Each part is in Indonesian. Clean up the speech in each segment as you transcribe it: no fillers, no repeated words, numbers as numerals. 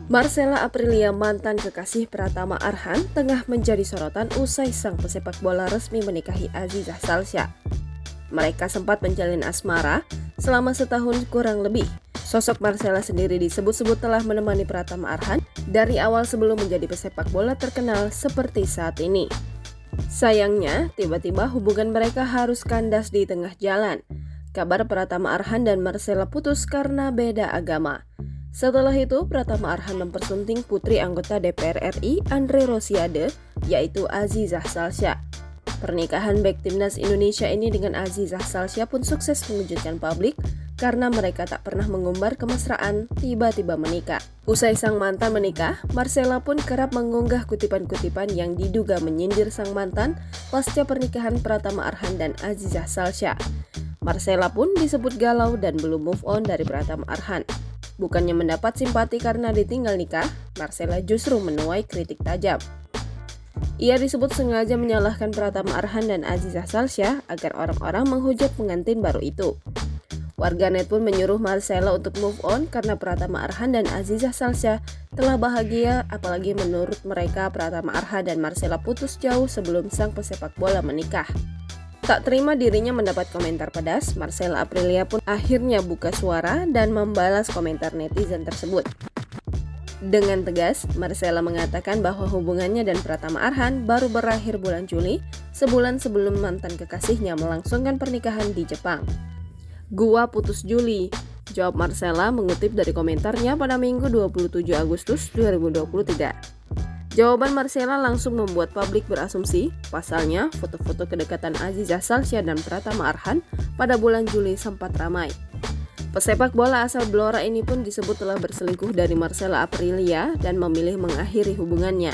Marcella Aprilia, mantan kekasih Pratama Arhan, tengah menjadi sorotan usai sang pesepak bola resmi menikahi Azizah Salsya. Mereka sempat menjalin asmara selama setahun kurang lebih. Sosok Marcella sendiri disebut-sebut telah menemani Pratama Arhan dari awal sebelum menjadi pesepak bola terkenal seperti saat ini. Sayangnya, tiba-tiba hubungan mereka harus kandas di tengah jalan. Kabar Pratama Arhan dan Marcella putus karena beda agama. Setelah itu, Pratama Arhan mempersunting putri anggota DPR RI Andre Rosiade, yaitu Azizah Salsya. Pernikahan bek timnas Indonesia ini dengan Azizah Salsya pun sukses mengejutkan publik karena mereka tak pernah mengumbar kemesraan tiba-tiba menikah. Usai sang mantan menikah, Marcella pun kerap mengunggah kutipan-kutipan yang diduga menyindir sang mantan pasca pernikahan Pratama Arhan dan Azizah Salsya. Marcella pun disebut galau dan belum move on dari Pratama Arhan. Bukannya mendapat simpati karena ditinggal nikah, Marcella justru menuai kritik tajam. Ia disebut sengaja menyalahkan Pratama Arhan dan Azizah Salsya agar orang-orang menghujat pengantin baru itu. Warganet pun menyuruh Marcella untuk move on karena Pratama Arhan dan Azizah Salsya telah bahagia, apalagi menurut mereka Pratama Arhan dan Marcella putus jauh sebelum sang pesepak bola menikah. Tak terima dirinya mendapat komentar pedas, Marcella Aprilia pun akhirnya buka suara dan membalas komentar netizen tersebut. Dengan tegas, Marcella mengatakan bahwa hubungannya dan Pratama Arhan baru berakhir bulan Juli, sebulan sebelum mantan kekasihnya melangsungkan pernikahan di Jepang. "Gua putus Juli," jawab Marcella mengutip dari komentarnya pada Minggu 27 Agustus 2023. Jawaban Marcella langsung membuat publik berasumsi, pasalnya foto-foto kedekatan Azizah Salsya dan Pratama Arhan pada bulan Juli sempat ramai. Pesepak bola asal Blora ini pun disebut telah berselingkuh dari Marcella Aprilia dan memilih mengakhiri hubungannya.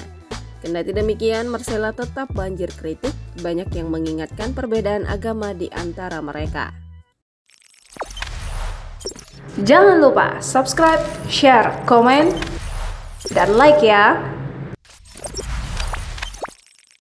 Kendati demikian, Marcella tetap banjir kritik, banyak yang mengingatkan perbedaan agama di antara mereka. Jangan lupa subscribe, share, komen, dan like ya!